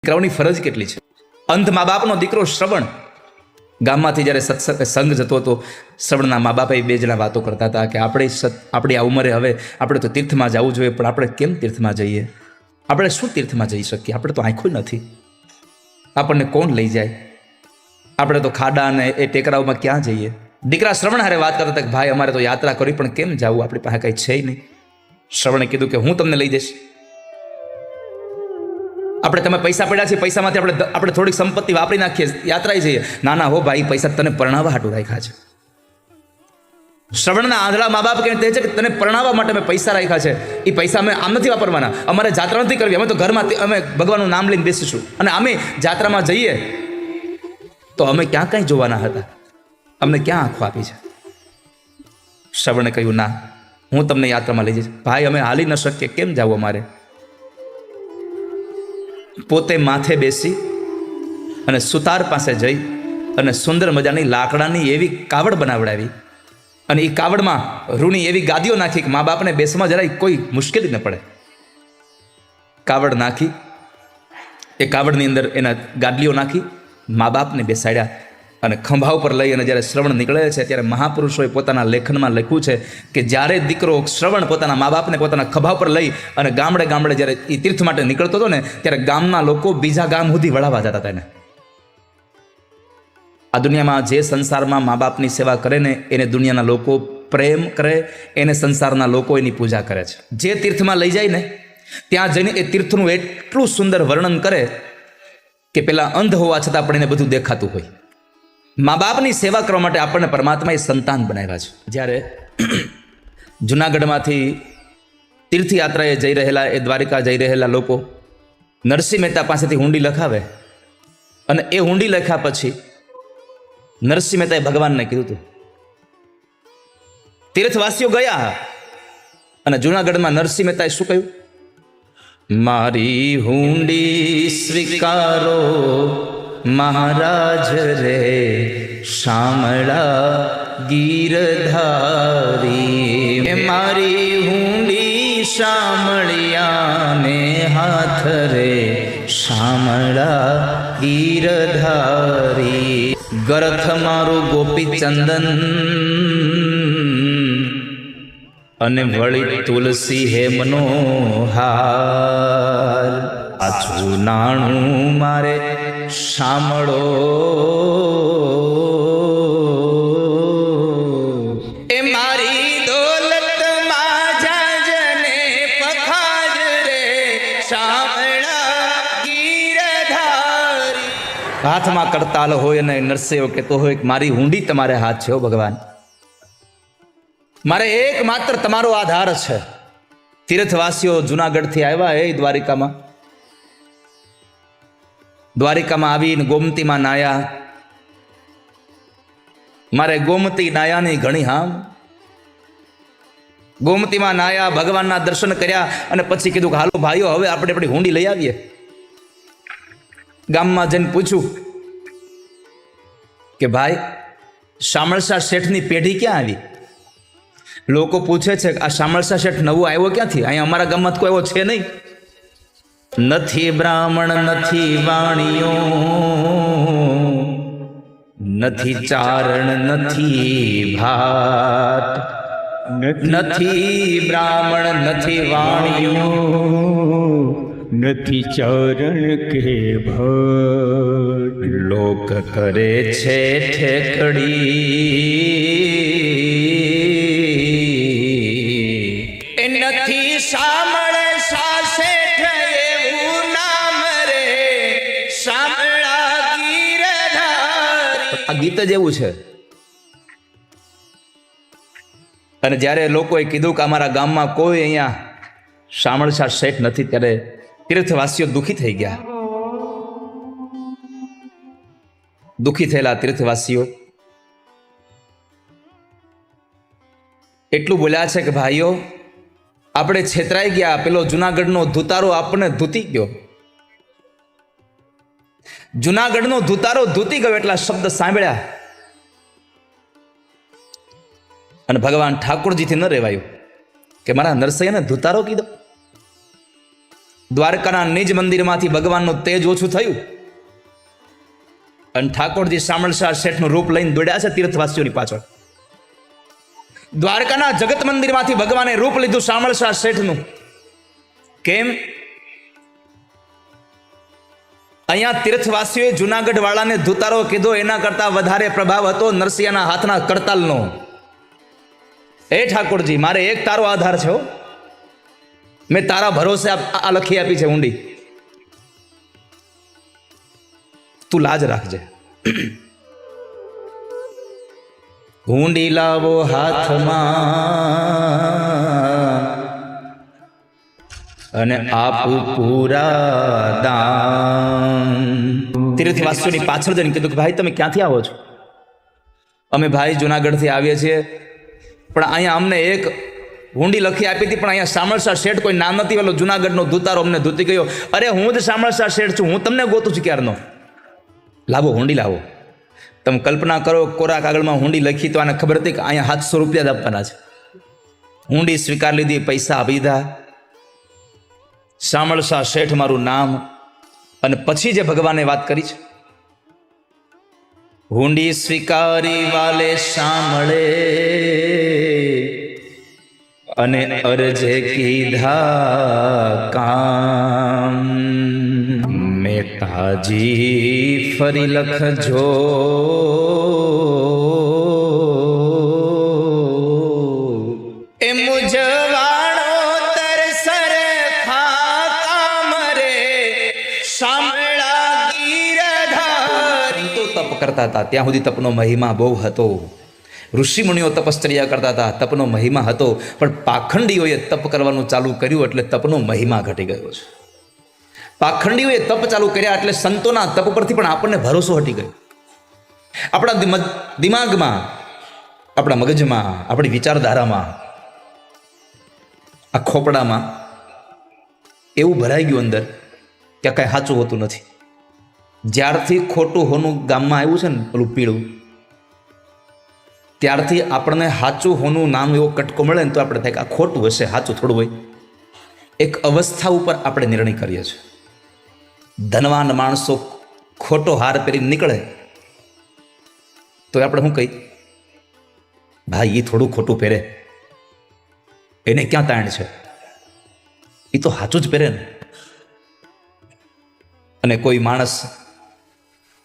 દીકરાઓની ફરજ કેટલી છે. અંધ મા બાપનો દીકરો શ્રવણ ગામમાંથી જ્યારે સંઘ જતો હતો, શ્રવણના મા બાપે બે જણા વાતો કરતા હતા કે આપણી આ ઉંમરે હવે આપણે તો તીર્થમાં જવું જોઈએ, પણ આપણે કેમ તીર્થમાં જઈએ? આપણે શું તીર્થમાં જઈ શકીએ? આપણે તો આંખો નથી, આપણને કોણ લઈ જાય? આપણે તો ખાડા અને એ ટેકરાઓમાં ક્યાં જઈએ? દીકરા શ્રવણ હારે વાત કરતા હતા કે ભાઈ અમારે તો યાત્રા કરી, પણ કેમ જવું? આપણી પાસે કંઈ છે નહીં. શ્રવણે કીધું કે હું તમને લઈ જઈશ. આપણે તમે પૈસા પડ્યા છે, પૈસામાંથી આપણે થોડીક સંપત્તિ વાપરી નાખીએ, યાત્રાએ જઈએ. ના ના હો ભાઈ, પૈસા તને પરણાવવા હાટું રાખ્યા છે. શ્રવણના આંધળા મા બાપ કહે છે કે તને પરણાવવા માટે મેં પૈસા રાખ્યા છે. એ પૈસા અમે આમ નથી વાપરવાના, અમારે જાત્રા નથી કરવી, અમે તો ઘરમાં અમે ભગવાનનું નામ લઈને બેસીશું. અને અમે જાત્રામાં જઈએ તો અમે ક્યાં કંઈ જોવાના હતા? અમને ક્યાં આંખો આપી છે? શ્રવણે કહ્યું ના, હું તમને યાત્રામાં લઈ જઈશ. ભાઈ અમે હાલી ન શકીએ, કેમ જવું અમારે? પોતે માથે બેસી અને સુતાર પાસે જઈ અને સુંદર મજાની લાકડાની એવી કાવડ બનાવડાવી, અને એ કાવડમાં રૂની એવી ગાદીઓ નાખી કે મા બાપને બેસવામાં જરાય કોઈ મુશ્કેલી ન પડે. કાવડ નાખી, એ કાવડની અંદર એના ગાદલીઓ નાખી મા બાપને બેસાડ્યા અને ખંભા ઉપર લઈ અને જ્યારે શ્રવણ નીકળે છે ત્યારે મહાપુરુષોએ પોતાના લેખનમાં લખ્યું છે કે જ્યારે દીકરો શ્રવણ પોતાના મા બાપને પોતાના ખભા ઉપર લઈ અને ગામડે ગામડે જ્યારે એ તીર્થ માટે નીકળતો હતો ને, ત્યારે ગામના લોકો બીજા ગામ સુધી વળાવવા જતા હતા એને. આ દુનિયામાં જે સંસારમાં મા બાપની સેવા કરે ને એને દુનિયાના લોકો પ્રેમ કરે, એને સંસારના લોકો એની પૂજા કરે છે. જે તીર્થમાં લઈ જાય ને ત્યાં જઈને એ તીર્થનું એટલું સુંદર વર્ણન કરે કે પેલા અંધ હોવા છતાં પણ એને બધું દેખાતું હોય. મા બાપની સેવા કરવા માટે આપણને પરમાત્માએ સંતાન બનાવ્યા છે. જ્યારે જુનાગઢમાંથી તીર્થયાત્રાએ જઈ રહેલા, એ દ્વારિકા જઈ રહેલા લોકો નરસિંહ મહેતા પાસેથી હુંડી લખાવે, અને એ હુંડી લખ્યા પછી નરસિંહ મહેતાએ ભગવાનને કીધું હતું. તીર્થવાસીઓ ગયા અને જુનાગઢમાં નરસિંહ મહેતાએ શું કહ્યું? મારી હુંડી સ્વીકારો મહારાજ રે, શામળા ગીરધારી. મારી હુંડી શામળિયાને હાથ રે, શામળા ગીરધારી. ગરથ મારું ગોપી ચંદન અને વળી તુલસી હેમનો હાર. આ ચૂનાણું મારે શામળો એ મારી દોલત માજને પખાજ રે, શામળા ગીરધારી. હાથમાં કરતાલ હોય અને નરસિંહ કહેતો હોય કે મારી હુંડી તમારે હાથ છે, હો ભગવાન, મારે એકમાત્ર તમારો આધાર છે. તીર્થવાસીઓ જુનાગઢથી આવ્યા એ દ્વારિકામાં આવીને ગોમતીમાં નાયા. મારે ગોમતી નાયાની ઘણી હામ. ગોમતીમાં નાયા, ભગવાનના દર્શન કર્યા અને પછી કીધું કે હાલો ભાઈઓ, હવે આપણે આપણી હુંડી લઈ આવીએ. ગામમાં જઈને પૂછ્યું કે ભાઈ શામળશા શેઠની પેઢી ક્યાં આવી? લોકો પૂછે છે કે આ શામળશા શેઠ નવો આવ્યો ક્યાંથી? અહીંયા અમારા ગામમાં કોઈ એવો છે નહીં. નથી બ્રાહ્મણ, નથી વાણીઓ, નથી ચારણ, નથી ભાત. નથી બ્રાહ્મણ, નથી વાણીઓ, નથી ચરણ કે ભટ. લોક કરે છે ઠેકડી. એ નથી શામળ શા શેઠ એવું નામ રે, શામળા ગીરધારી. આ ગીત જ એવું છે. અને જ્યારે લોકોએ કીધું કે અમારા ગામમાં કોઈ અહીંયા શામળશા શેઠ નથી, ત્યારે તીર્થવાસીઓ દુઃખી થઈ ગયા. દુઃખી થયેલા તીર્થવાસીઓ એટલું બોલ્યા છે કે ભાઈઓ, આપણે છેતરાઈ ગયા. પેલો જુનાગઢનો ધુતારો આપણને ધૂતી ગયો. જુનાગઢનો ધુતારો ધૂતી ગયો એટલા શબ્દ સાંભળ્યા અને ભગવાન ઠાકોરજીથી ન રહેવાયું કે મારા નરસૈયાને ધુતારો કીધો. દ્વારકાના નિજ મંદિરમાંથી ભગવાનનું તેજ ઓછું થયું અને ઠાકોરજી શામળશાહ શેઠનું રૂપ લઈને દોડ્યા છે તીર્થવાસીઓની પાછળ. દ્વારકાના જગત મંદિરમાંથી ભગવાને રૂપ લીધું શામળશાહ શેઠનું. કેમ? અહીંયા તીર્થવાસીઓએ જુનાગઢ વાળાને ધુતારો કીધો એના કરતા વધારે પ્રભાવ હતો નરસિંહના હાથના કરતાલનો. એ ઠાકોરજી, મારે એક તારો આધાર છે. મેં તારા ભરોસે આ લખી આપી છે ઊંડી, તું લાજ રાખજે. ઊંડી લાવો હાથમાં અને આપું પૂરા દાન. તીર્થવાસીઓની પાછળ જઈને કીધું કે ભાઈ તમે ક્યાંથી આવો છો? અમે ભાઈ જુનાગઢથી આવીએ છીએ, પણ અહીંયા અમને એક હુંડી લખી આપી હતી, પણ અહીંયા શામળશાહ શેઠ કોઈ નામ નથી. પેલો જુનાગઢનો ધુતારો અમને ધૂતી ગયો. અરે હું જ શામળશાહ શેઠ છું, હું તમને ગોતું છું ક્યારનો. લાવો હુંડી લાવો. તમે કલ્પના કરો, કોરા કાગળમાં હુંડી લખી તો આને ખબર હતી કે અહીંયા 700 રૂપિયા જ આપવાના છે. હુંડી સ્વીકાર લીધી, પૈસા આપી દીધા. શામળશાહ શેઠ મારું નામ. અને પછી જે ભગવાને વાત કરી છે, હુંડી સ્વીકારી વાલે શામળે અને અરજે કીધા કામ. મેતાજી ફરી લખજો એ મુજવાણો તરસર ખાકામ રે શામળા ગીરધારી. તો તપ કરતા હતા ત્યાં સુધી તપનો મહિમા બહુ હતો. ઋષિમુનિઓ તપશ્ચર્યા કરતા હતા, તપનો મહિમા હતો. પણ પાખંડીઓએ તપ કરવાનું ચાલુ કર્યું એટલે તપનો મહિમા ઘટી ગયો છે. પાખંડીઓએ તપ ચાલુ કર્યા એટલે સંતોના તપ પરથી પણ આપણને ભરોસો હટી ગયો. આપણા દિમાગમાં, આપણા મગજમાં, આપણી વિચારધારામાં, આ ખોપડામાં એવું ભરાઈ ગયું અંદર કે કાંઈ સાચું હોતું નથી. જ્યારથી ખોટું હોનું ગામમાં આવ્યું છે ને, પેલું પીળું, ત્યારથી આપણને સાચું હોનું નામ એવો કટકો મળે ને તો આપણે થાય કે આ ખોટું હશે, સાચું થોડું હોય. એક અવસ્થા ઉપર આપણે નિર્ણય કરીએ છીએ. ધનવાન માણસો ખોટો હાર પહેરીને નીકળે તો આપણે શું કહી, ભાઈ એ થોડું ખોટું પહેરે, એને ક્યાં તાણ છે, એ તો સાચું જ પહેરે ને. અને કોઈ માણસ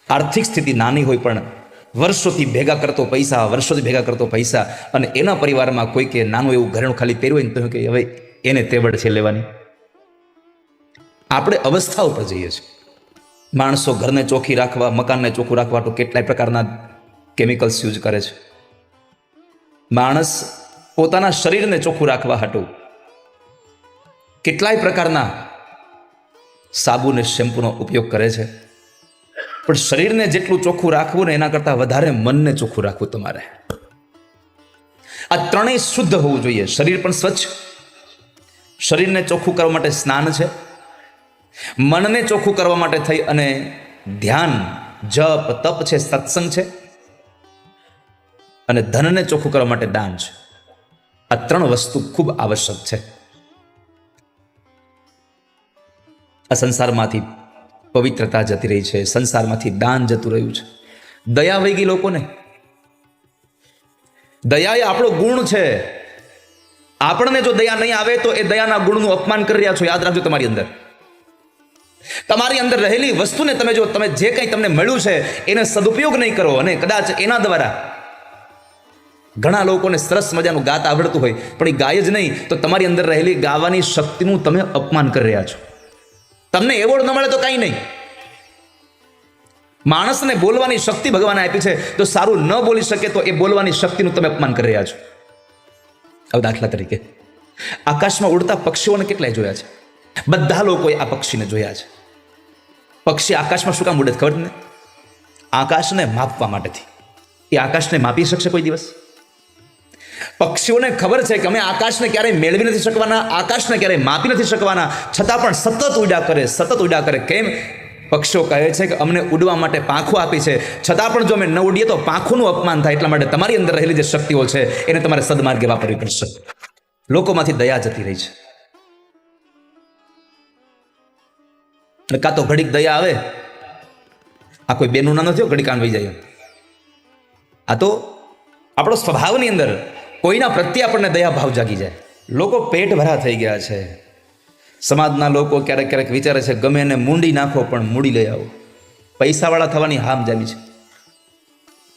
આર્થિક સ્થિતિ નાની હોય પણ વર્ષોથી ભેગા કરતો પૈસા, અને એના પરિવારમાં કોઈ કે નાનું એવું ઘરેણું ખાલી પહેર્યું હોય ને તો કે હવે એને તેવડ છે લેવાની. આપણે અવસ્થા ઉપર જઈએ છીએ. માણસો ઘરને ચોખ્ખી રાખવા, મકાનને ચોખ્ખું રાખવા તો કેટલાય પ્રકારના કેમિકલ્સ યુઝ કરે છે. માણસ પોતાના શરીરને ચોખ્ખું રાખવા હાટું કેટલાય પ્રકારના સાબુ અને શેમ્પૂનો ઉપયોગ કરે છે. પણ શરીરને જેટલું ચોખ્ખું રાખવું ને એના કરતાં વધારે મનને ચોખ્ખું રાખવું તમારે. આ ત્રણેય શુદ્ધ હોવું જોઈએ. શરીર પણ સ્વચ્છ, શરીરને ચોખ્ખું કરવા માટે સ્નાન છે, મનને ચોખ્ખું કરવા માટે થઈ અને ધ્યાન, જપ, તપ છે, સત્સંગ છે, અને ધનને ચોખ્ખું કરવા માટે દાન છે. આ ત્રણ વસ્તુ ખૂબ આવશ્યક છે. આ સંસારમાંથી પવિત્રતા જતી રહી છે, સંસારમાંથી દાન જતું રહ્યું છે. દયા વહી ગઈ લોકોને. દયા એ આપણો ગુણ છે. આપણને જો દયા નહીં આવે તો એ દયાના ગુણનું અપમાન કરી રહ્યા છો. યાદ રાખજો, તમારી અંદર રહેલી વસ્તુને તમે જે કંઈ તમને મળ્યું છે એને સદુપયોગ નહીં કરો, અને કદાચ એના દ્વારા ઘણા લોકોને સરસ મજાનું ગાત આવડતું હોય પણ એ ગાય જ નહીં, તો તમારી અંદર રહેલી ગાવાની શક્તિનું તમે અપમાન કરી રહ્યા છો. તમને એવોર્ડ ન મળે તો કાંઈ નહીં. માણસને બોલવાની શક્તિ ભગવાને આપી છે, તો સારું ન બોલી શકે તો એ બોલવાની શક્તિનું તમે અપમાન કરી રહ્યા છો. હવે દાખલા તરીકે આકાશમાં ઉડતા પક્ષીઓને કેટલાય જોયા છે? બધા લોકોએ આ પક્ષીને જોયા છે. પક્ષી આકાશમાં શું કામ ઉડે ખબર ને? આકાશને માપવા માટેથી. એ આકાશને માપી શકશે કોઈ દિવસ? પક્ષીઓને ખબર છે કે અમે આકાશને ક્યારેય મેળવી નથી શકવાના, આકાશને ક્યારેય માપી નથી શકવાના, છતાં પણ સતત ઉડ્યા કરે. કેમ? પક્ષીઓ કહે છે કે અમને ઉડવા માટે પાંખો આપી છે, છતાં પણ જો અમે ન ઉડીએ તો પાંખોનું અપમાન થાય. એટલા માટે તમારી અંદર રહેલી જે શક્તિઓ છે એને તમારે સદમાર્ગે વાપરવી પડશે. લોકોમાંથી દયા જતી રહી છે. અને કાં તો ઘડીક દયા આવે, આ કોઈ બેનું ના નથી, ઘડીક કાન વહી જાય. આ તો આપણો સ્વભાવની અંદર કોઈના પ્રત્યે આપણને દયા ભાવ જાગી જાય. લોકો પેટ ભરા થઈ ગયા છે. સમાજના લોકો ક્યારેક ક્યારેક વિચારે છે ગમે એને મૂંડી નાખો પણ મૂડી લઈ આવો. પૈસાવાળા થવાની હામ જામી છે.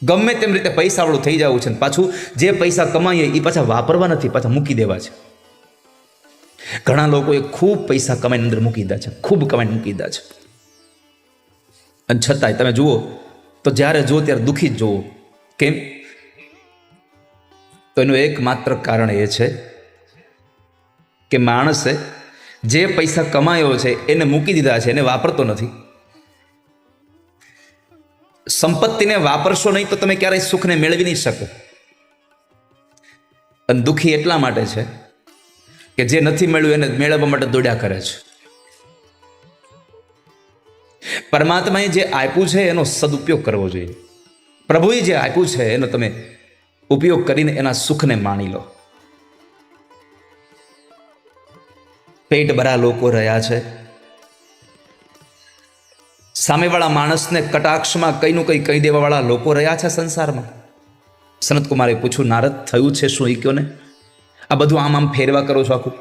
ગમે તેમ રીતે પૈસાવાળું થઈ જવું છે. પાછું જે પૈસા કમાઈએ એ પાછા વાપરવા નથી, પાછા મૂકી દેવા છે. ઘણા લોકોએ ખૂબ પૈસા કમાઈને અંદર મૂકી દીધા છે, ખૂબ કમાઈને મૂકી દીધા છે. અને છતાંય તમે જુઓ તો જ્યારે જુઓ ત્યારે દુઃખી જ જુઓ. કેમ? તો એનું એકમાત્ર કારણ એ છે કે માણસે જે પૈસા કમાયો છે એને મૂકી દીધા છે, એને વાપરતો નથી. સંપત્તિને વાપરશો નહીં તો તમે ક્યારેય સુખને મેળવી નહીં શકો. અને દુઃખી એટલા માટે છે કે જે નથી મેળવ્યું એને મેળવવા માટે દોડ્યા કરે છે. પરમાત્માએ જે આપ્યું છે એનો સદુપયોગ કરવો જોઈએ. પ્રભુએ જે આપ્યું છે એનો તમે ઉપયોગ કરીને એના સુખને માણી લો. પેટ ભરા લોકો રહ્યા છે. સામેવાળા માણસને કટાક્ષમાં કઈનું કંઈ કહી દેવાવાળા લોકો રહ્યા છે સંસારમાં. સનત કુમારે પૂછ્યું, નારદ થયું છે શું? એ કયો ને. આ બધું આમ ફેરવા કરો છો આખું.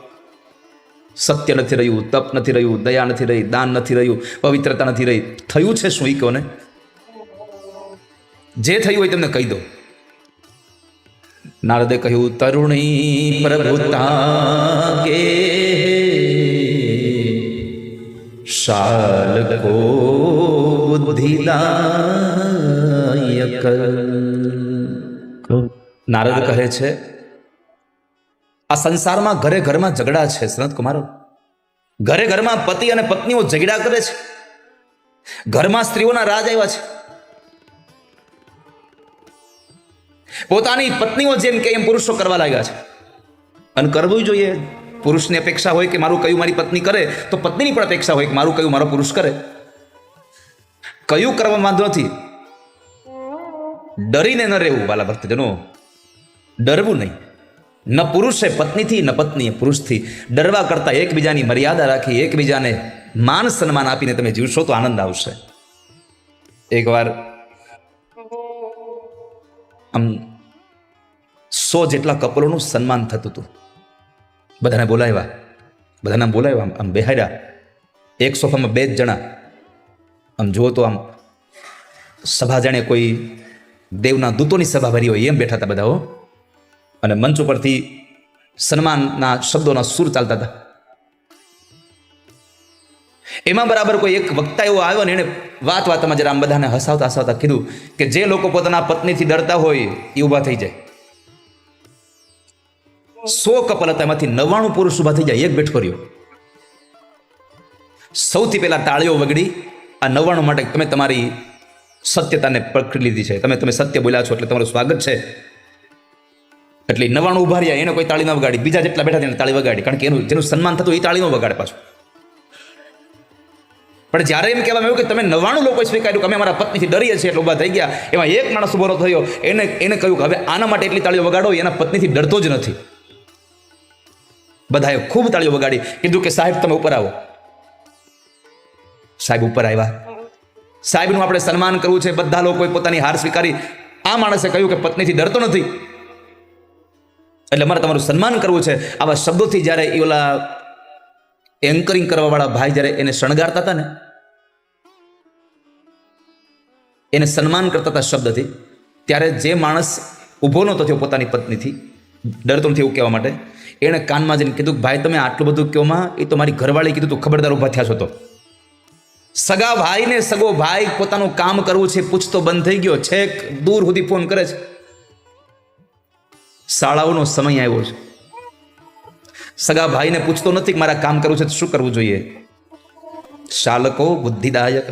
સત્ય નથી રહ્યું, તપ નથી રહ્યું, દયા નથી રહી, દાન નથી રહ્યું, પવિત્રતા નથી રહી. થયું છે શું? એ કયો ને. જે થયું હોય તમને કહી દો. નારદે કહ્યું, તરુણી પ્રભુતા ગે શાલકો બુદ્ધિદાયક. નારદ કહે છે આ સંસારમાં ઘરે ઘરમાં ઝઘડા છે સનત કુમારો. ઘરે ઘરમાં પતિ અને પત્નીઓ ઝઘડા કરે છે. ઘરમાં સ્ત્રીઓના રાજ આવ્યા છે. પોતાની પત્નીઓ જેમ કે એમ પુરુષો કરવા લાગ્યા છે. અને કરવું જોઈએ. પુરુષની અપેક્ષા હોય કે મારું કયું મારી પત્ની કરે, તો પત્નીની પણ અપેક્ષા હોય કે મારું કયું મારો પુરુષ કરે. કયું કરવા વાંધો નથી. ડરીને ન રહેવું વાલા ભક્તજનો. ડરવું નહીં. ન પુરુષે પત્નીથી ન પત્નીએ પુરુષથી. ડરવા કરતાં એકબીજાની મર્યાદા રાખી, એકબીજાને માન સન્માન આપીને તમે જીવશો તો આનંદ આવશે. એકવાર આમ 100 જેટલા કપલોનું સન્માન થતું હતું. બધાને બોલાવ્યા, આમ બેહાડ્યા. એક સોફામાં 2 જણા. આમ જુઓ તો આમ સભા જાણે કોઈ દેવના દૂતોની સભા ભરી હોય એમ બેઠા હતા બધા. અને મંચ ઉપરથી સન્માનના શબ્દોના સૂર ચાલતા હતા. એમાં બરાબર કોઈ એક વક્તા એવો આવ્યો ને એને વાતમાં જરા આમ બધાને હસાવતા કીધું કે જે લોકો પોતાના પત્નીથી ડરતા હોય એ ઊભા થઈ જાય. 100 કપલ હતા, એમાંથી 99 પુરુષ ઊભા થઈ જાય. એક બેઠો રહ્યો. સૌથી પહેલા તાળીઓ વગડી. આ 99 માટે તમે તમારી સત્યતાને પકડી લીધી છે. તમે સત્ય બોલ્યા છો એટલે તમારું સ્વાગત છે. એટલે 99 ઉભા રહ્યા. એને કોઈ તાળી ન વગાડી. બીજા જેટલા બેઠા તેને તાળી વગાડી. કારણ કે એનું જેનું સન્માન થતું એ તાળી ન વગાડે પાછું. પણ જ્યારે એમ કહેવામાં આવ્યું કે તમે 99 લોકોએ સ્વીકાર્યું કે અમે અમારા પત્નીથી ડરીએ છીએ એટલે ઊભા થઈ ગયા. એમાં એક માણસ ઉભો થયો. એને કહ્યું કે હવે આના માટે એટલી તાળીઓ વગાડો, એના પત્નીથી ડરતો જ નથી. બધાએ ખૂબ તાળીઓ વગાડી. કીધું કે સાહેબ તમે ઉપર આવો. સાહેબ ઉપર આવ્યા. સાહેબનું આપણે સન્માન કરવું છે. બધા લોકોએ પોતાની હાર સ્વીકારી. આ માણસે કહ્યું કે પત્નીથી ડરતો નથી એટલે મારે તમારું સન્માન કરવું છે. આવા શબ્દોથી જ્યારે એ ઓલા એન્કરિંગ કરવાવાળા ભાઈ જ્યારે એને શણગારતા હતા ને, એને સન્માન કરતા હતા શબ્દથી, ત્યારે જે માણસ ઊભો નહોતો થયો પોતાની પત્નીથી, ડરતો નથી એવું કહેવા માટે, એણે કાનમાં જઈને કીધું ભાઈ તમે આટલું બધું કહોમાં, એ તો મારી ઘરવાળી કીધું તું ખબરદાર ઊભા થયા છો. તો સગા ભાઈને સગો ભાઈ પોતાનું કામ કરવું છે પૂછતો બંધ થઈ ગયો. છેક દૂર સુધી ફોન કરે છે. શાળાઓનો સમય આવ્યો છે. સગા ભાઈને પૂછતો નથી કે મારા કામ કરવું છે તો શું કરવું જોઈએ. શાલકો બુદ્ધિદાયક.